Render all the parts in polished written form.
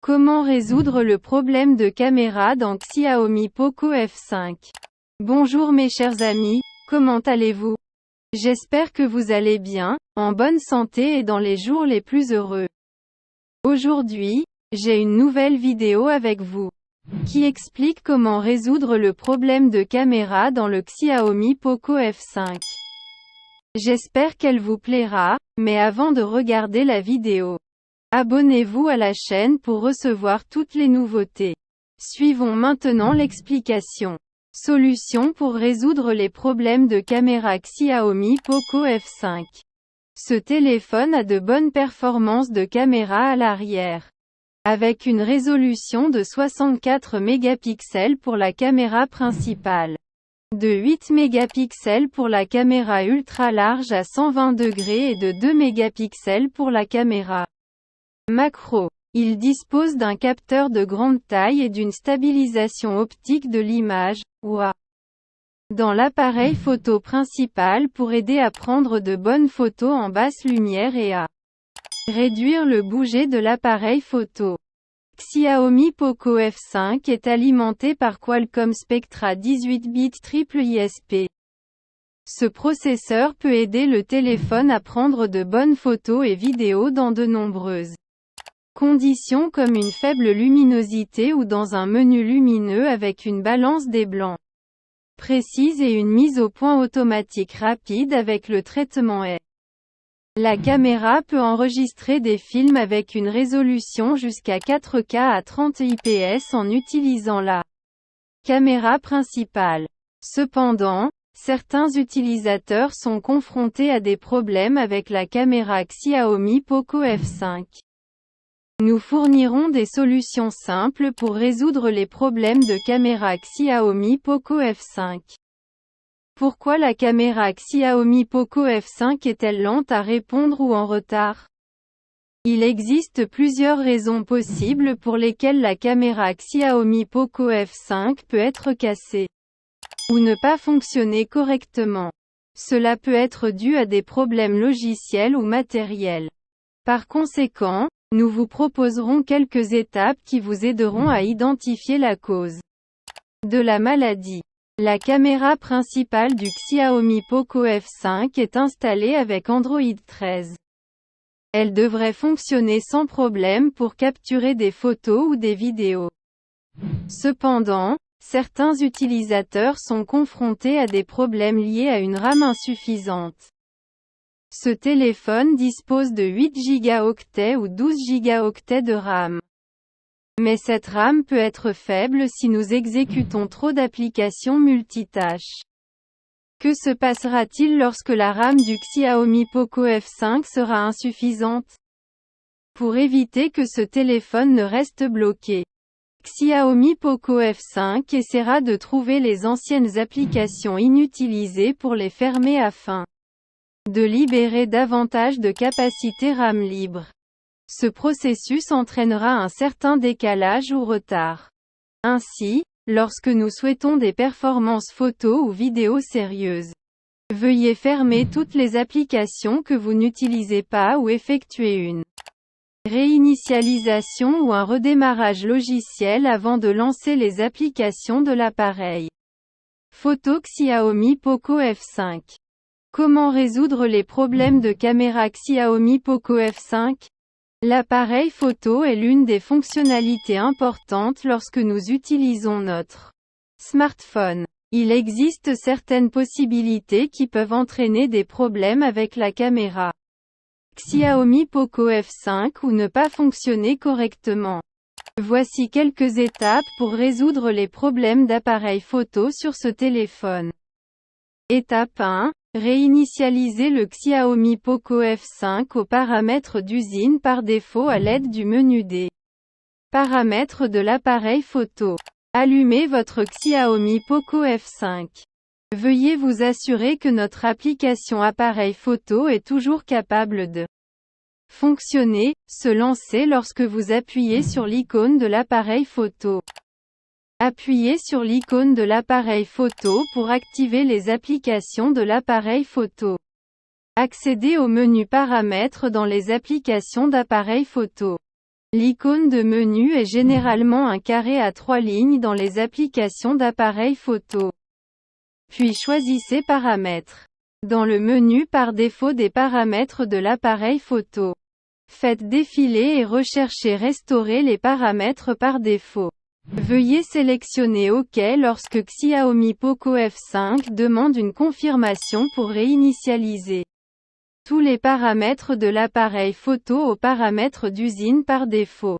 Comment résoudre le problème de caméra dans Xiaomi Poco F5? Bonjour mes chers amis, comment allez-vous? J'espère que vous allez bien, en bonne santé et dans les jours les plus heureux. Aujourd'hui, j'ai une nouvelle vidéo avec vous, qui explique comment résoudre le problème de caméra dans le Xiaomi Poco F5. J'espère qu'elle vous plaira, mais avant de regarder la vidéo, abonnez-vous à la chaîne pour recevoir toutes les nouveautés. Suivons maintenant l'explication. Solution pour résoudre les problèmes de caméra Xiaomi Poco F5. Ce téléphone a de bonnes performances de caméra à l'arrière, avec une résolution de 64 mégapixels pour la caméra principale, de 8 mégapixels pour la caméra ultra large à 120 degrés et de 2 mégapixels pour la caméra macro. Il dispose d'un capteur de grande taille et d'une stabilisation optique de l'image, OIA, dans l'appareil photo principal pour aider à prendre de bonnes photos en basse lumière et à réduire le bouger de l'appareil photo. Xiaomi Poco F5 est alimenté par Qualcomm Spectra 18 bits triple ISP. Ce processeur peut aider le téléphone à prendre de bonnes photos et vidéos dans de nombreuses conditions comme une faible luminosité ou dans un menu lumineux avec une balance des blancs précise et une mise au point automatique rapide avec le traitement est. La caméra peut enregistrer des films avec une résolution jusqu'à 4K à 30 IPS en utilisant la caméra principale. Cependant, certains utilisateurs sont confrontés à des problèmes avec la caméra Xiaomi Poco F5. Nous fournirons des solutions simples pour résoudre les problèmes de caméra Xiaomi Poco F5. Pourquoi la caméra Xiaomi Poco F5 est-elle lente à répondre ou en retard? Il existe plusieurs raisons possibles pour lesquelles la caméra Xiaomi Poco F5 peut être cassée ou ne pas fonctionner correctement. Cela peut être dû à des problèmes logiciels ou matériels. Par conséquent, nous vous proposerons quelques étapes qui vous aideront à identifier la cause de la maladie. La caméra principale du Xiaomi Poco F5 est installée avec Android 13. Elle devrait fonctionner sans problème pour capturer des photos ou des vidéos. Cependant, certains utilisateurs sont confrontés à des problèmes liés à une RAM insuffisante. Ce téléphone dispose de 8 Go ou 12 Go de RAM. Mais cette RAM peut être faible si nous exécutons trop d'applications multitâches. Que se passera-t-il lorsque la RAM du Xiaomi Poco F5 sera insuffisante? Pour éviter que ce téléphone ne reste bloqué, Xiaomi Poco F5 essaiera de trouver les anciennes applications inutilisées pour les fermer afin de libérer davantage de capacité RAM libre. Ce processus entraînera un certain décalage ou retard. Ainsi, lorsque nous souhaitons des performances photo ou vidéo sérieuses, veuillez fermer toutes les applications que vous n'utilisez pas ou effectuer une réinitialisation ou un redémarrage logiciel avant de lancer les applications de l'appareil photo Xiaomi Poco F5. Comment résoudre les problèmes de caméra Xiaomi Poco F5? L'appareil photo est l'une des fonctionnalités importantes lorsque nous utilisons notre smartphone. Il existe certaines possibilités qui peuvent entraîner des problèmes avec la caméra Xiaomi Poco F5 ou ne pas fonctionner correctement. Voici quelques étapes pour résoudre les problèmes d'appareil photo sur ce téléphone. Étape 1. Réinitialiser le Xiaomi Poco F5 aux paramètres d'usine par défaut à l'aide du menu des paramètres de l'appareil photo. Allumez votre Xiaomi Poco F5. Veuillez vous assurer que notre application appareil photo est toujours capable de fonctionner, se lancer lorsque vous appuyez sur l'icône de l'appareil photo. Appuyez sur l'icône de l'appareil photo pour activer les applications de l'appareil photo. Accédez au menu Paramètres dans les applications d'appareil photo. L'icône de menu est généralement un carré à 3 lignes dans les applications d'appareil photo. Puis choisissez Paramètres. Dans le menu par défaut des paramètres de l'appareil photo, faites défiler et recherchez Restaurer les paramètres par défaut. Veuillez sélectionner OK lorsque Xiaomi Poco F5 demande une confirmation pour réinitialiser tous les paramètres de l'appareil photo aux paramètres d'usine par défaut.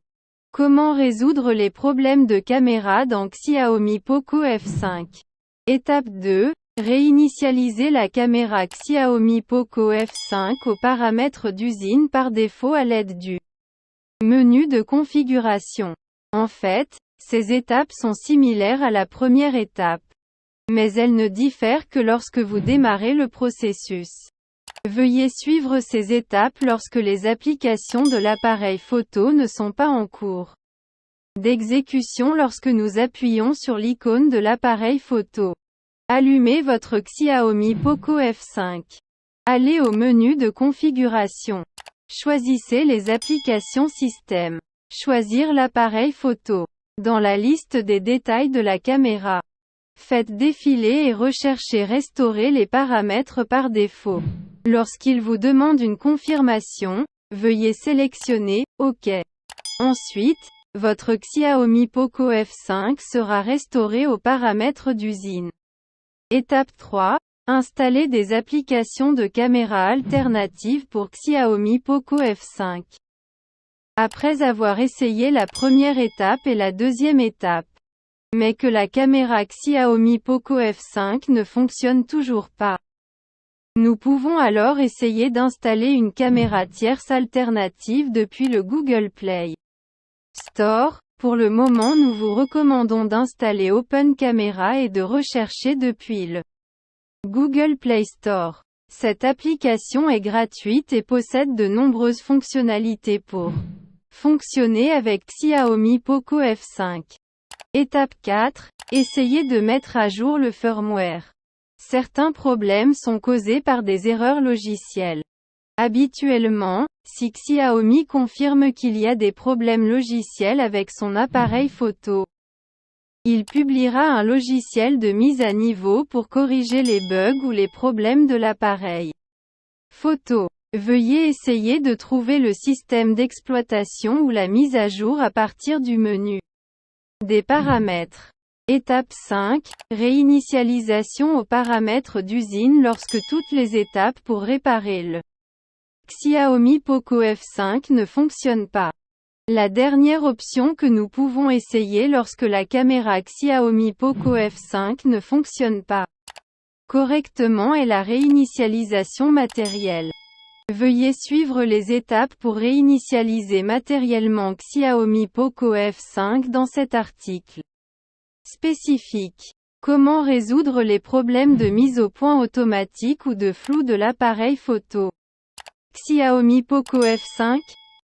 Comment résoudre les problèmes de caméra dans Xiaomi Poco F5? Étape 2. Réinitialiser la caméra Xiaomi Poco F5 aux paramètres d'usine par défaut à l'aide du menu de configuration. En fait, ces étapes sont similaires à la première étape, mais elles ne diffèrent que lorsque vous démarrez le processus. Veuillez suivre ces étapes lorsque les applications de l'appareil photo ne sont pas en cours d'exécution lorsque nous appuyons sur l'icône de l'appareil photo. Allumez votre Xiaomi Poco F5. Allez au menu de configuration. Choisissez les applications système. Choisir l'appareil photo. Dans la liste des détails de la caméra, faites défiler et recherchez Restaurer les paramètres par défaut. Lorsqu'il vous demande une confirmation, veuillez sélectionner OK. Ensuite, votre Xiaomi Poco F5 sera restauré aux paramètres d'usine. Étape 3. Installer des applications de caméra alternatives pour Xiaomi Poco F5. Après avoir essayé la première étape et la deuxième étape, mais que la caméra Xiaomi Poco F5 ne fonctionne toujours pas, nous pouvons alors essayer d'installer une caméra tierce alternative depuis le Google Play Store. Pour le moment, nous vous recommandons d'installer Open Camera et de rechercher depuis le Google Play Store. Cette application est gratuite et possède de nombreuses fonctionnalités pour fonctionner avec Xiaomi Poco F5. Étape 4. Essayez de mettre à jour le firmware. Certains problèmes sont causés par des erreurs logicielles. Habituellement, si Xiaomi confirme qu'il y a des problèmes logiciels avec son appareil photo, il publiera un logiciel de mise à niveau pour corriger les bugs ou les problèmes de l'appareil photo. Veuillez essayer de trouver le système d'exploitation ou la mise à jour à partir du menu des paramètres. Étape 5. Réinitialisation aux paramètres d'usine lorsque toutes les étapes pour réparer le Xiaomi Poco F5 ne fonctionnent pas. La dernière option que nous pouvons essayer lorsque la caméra Xiaomi Poco F5 ne fonctionne pas correctement est la réinitialisation matérielle. Veuillez suivre les étapes pour réinitialiser matériellement Xiaomi Poco F5 dans cet article spécifique. Comment résoudre les problèmes de mise au point automatique ou de flou de l'appareil photo? Xiaomi Poco F5.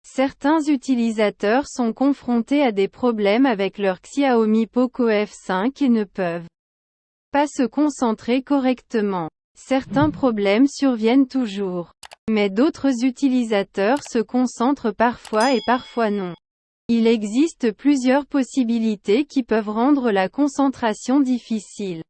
Certains utilisateurs sont confrontés à des problèmes avec leur Xiaomi Poco F5 et ne peuvent pas se concentrer correctement. Certains problèmes surviennent toujours, mais d'autres utilisateurs se concentrent parfois et parfois non. Il existe plusieurs possibilités qui peuvent rendre la concentration difficile.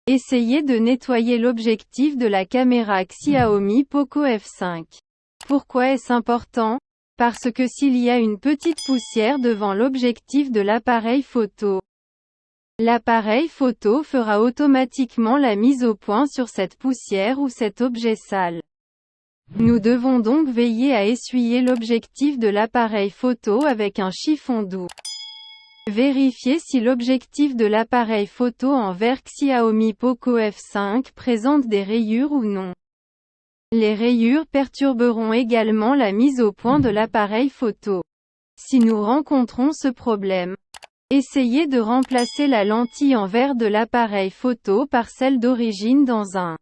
Essayez de nettoyer l'objectif de la caméra Xiaomi Poco F5. Pourquoi est-ce important? Parce que s'il y a une petite poussière devant l'objectif de l'appareil photo, l'appareil photo fera automatiquement la mise au point sur cette poussière ou cet objet sale. Nous devons donc veiller à essuyer l'objectif de l'appareil photo avec un chiffon doux. Vérifiez si l'objectif de l'appareil photo en verre Xiaomi Poco F5 présente des rayures ou non. Les rayures perturberont également la mise au point de l'appareil photo. Si nous rencontrons ce problème, essayez de remplacer la lentille en verre de l'appareil photo par celle d'origine dans un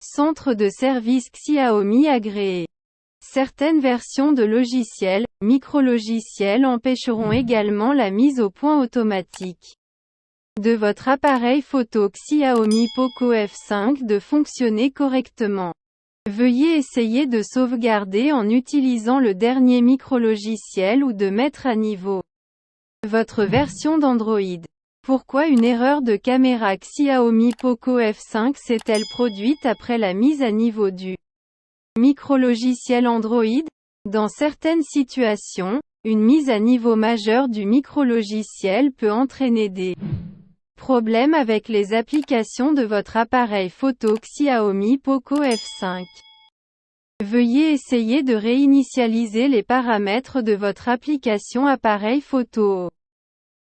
centre de service Xiaomi agréé. Certaines versions de logiciels, micro-logiciels empêcheront également la mise au point automatique de votre appareil photo Xiaomi Poco F5 de fonctionner correctement. Veuillez essayer de sauvegarder en utilisant le dernier micrologiciel ou de mettre à niveau votre version d'Android. Pourquoi une erreur de caméra Xiaomi Poco F5 s'est-elle produite après la mise à niveau du micrologiciel Android? Dans certaines situations, une mise à niveau majeure du micrologiciel peut entraîner des problèmes avec les applications de votre appareil photo Xiaomi Poco F5. Veuillez essayer de réinitialiser les paramètres de votre application appareil photo.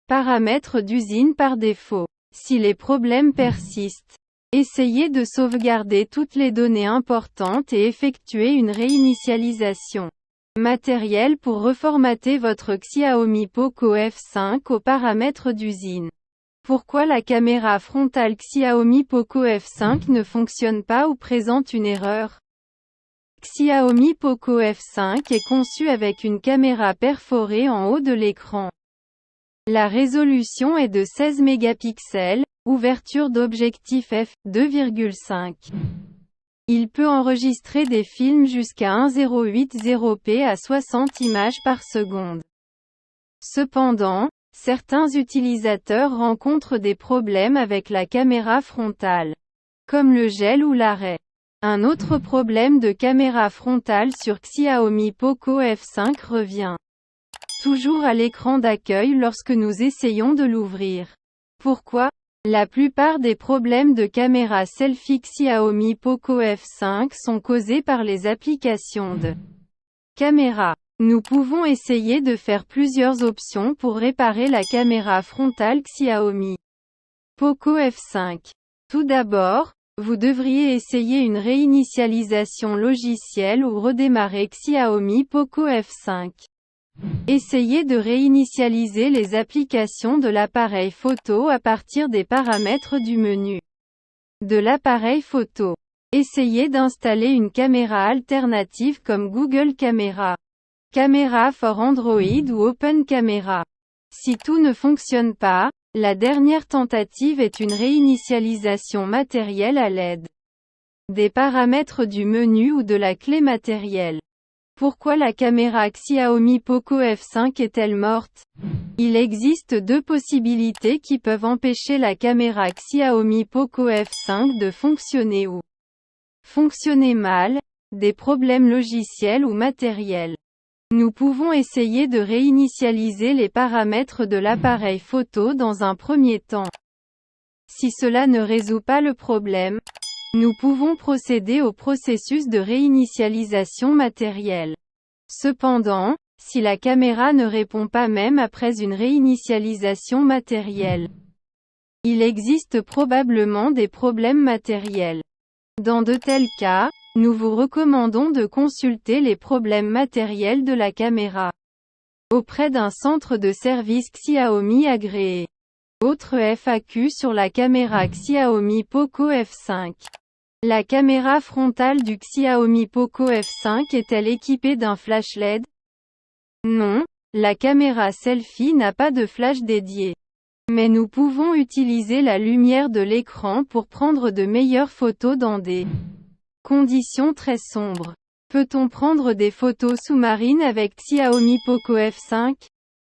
Paramètres d'usine par défaut. Si les problèmes persistent, essayez de sauvegarder toutes les données importantes et effectuer une réinitialisation matérielle pour reformater votre Xiaomi Poco F5 aux paramètres d'usine. Pourquoi la caméra frontale Xiaomi Poco F5 ne fonctionne pas ou présente une erreur? Xiaomi Poco F5 est conçu avec une caméra perforée en haut de l'écran. La résolution est de 16 mégapixels, ouverture d'objectif f2.5. Il peut enregistrer des films jusqu'à 1080p à 60 images par seconde. Cependant, certains utilisateurs rencontrent des problèmes avec la caméra frontale, comme le gel ou l'arrêt. Un autre problème de caméra frontale sur Xiaomi Poco F5 revient toujours à l'écran d'accueil lorsque nous essayons de l'ouvrir. Pourquoi? La plupart des problèmes de caméra selfie Xiaomi Poco F5 sont causés par les applications de caméra. Nous pouvons essayer de faire plusieurs options pour réparer la caméra frontale Xiaomi Poco F5. Tout d'abord, vous devriez essayer une réinitialisation logicielle ou redémarrer Xiaomi Poco F5. Essayez de réinitialiser les applications de l'appareil photo à partir des paramètres du menu de l'appareil photo. Essayez d'installer une caméra alternative comme Google Camera, Camera for Android ou Open Camera. Si tout ne fonctionne pas, la dernière tentative est une réinitialisation matérielle à l'aide des paramètres du menu ou de la clé matérielle. Pourquoi la caméra Xiaomi Poco F5 est-elle morte? Il existe deux possibilités qui peuvent empêcher la caméra Xiaomi Poco F5 de fonctionner ou fonctionner mal, des problèmes logiciels ou matériels. Nous pouvons essayer de réinitialiser les paramètres de l'appareil photo dans un premier temps. Si cela ne résout pas le problème, nous pouvons procéder au processus de réinitialisation matérielle. Cependant, si la caméra ne répond pas même après une réinitialisation matérielle, il existe probablement des problèmes matériels. Dans de tels cas, nous vous recommandons de consulter les problèmes matériels de la caméra auprès d'un centre de service Xiaomi agréé. Autre FAQ sur la caméra Xiaomi Poco F5. La caméra frontale du Xiaomi Poco F5 est-elle équipée d'un flash LED? Non, la caméra selfie n'a pas de flash dédié. Mais nous pouvons utiliser la lumière de l'écran pour prendre de meilleures photos dans des conditions très sombres. Peut-on prendre des photos sous-marines avec Xiaomi Poco F5?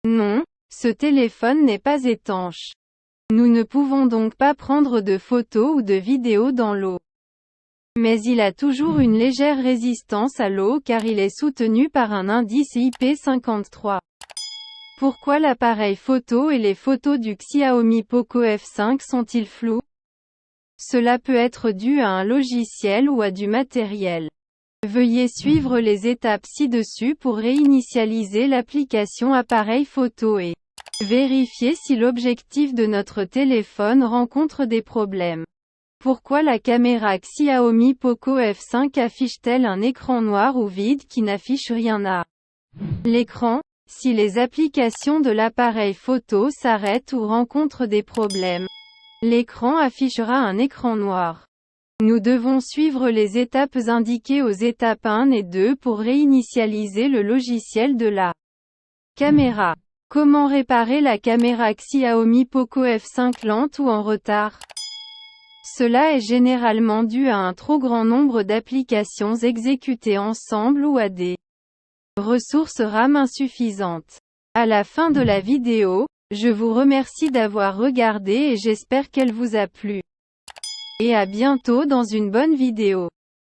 Non, ce téléphone n'est pas étanche. Nous ne pouvons donc pas prendre de photos ou de vidéos dans l'eau. Mais il a toujours une légère résistance à l'eau car il est soutenu par un indice IP53. Pourquoi l'appareil photo et les photos du Xiaomi Poco F5 sont-ils flous? Cela peut être dû à un logiciel ou à du matériel. Veuillez suivre les étapes ci-dessus pour réinitialiser l'application appareil photo et vérifier si l'objectif de notre téléphone rencontre des problèmes. Pourquoi la caméra Xiaomi Poco F5 affiche-t-elle un écran noir ou vide qui n'affiche rien à l'écran? Si les applications de l'appareil photo s'arrêtent ou rencontrent des problèmes, l'écran affichera un écran noir. Nous devons suivre les étapes indiquées aux étapes 1 et 2 pour réinitialiser le logiciel de la caméra. Comment réparer la caméra Xiaomi Poco F5 lente ou en retard? Cela est généralement dû à un trop grand nombre d'applications exécutées ensemble ou à des ressources RAM insuffisantes. À la fin de la vidéo, je vous remercie d'avoir regardé et j'espère qu'elle vous a plu. Et à bientôt dans une bonne vidéo.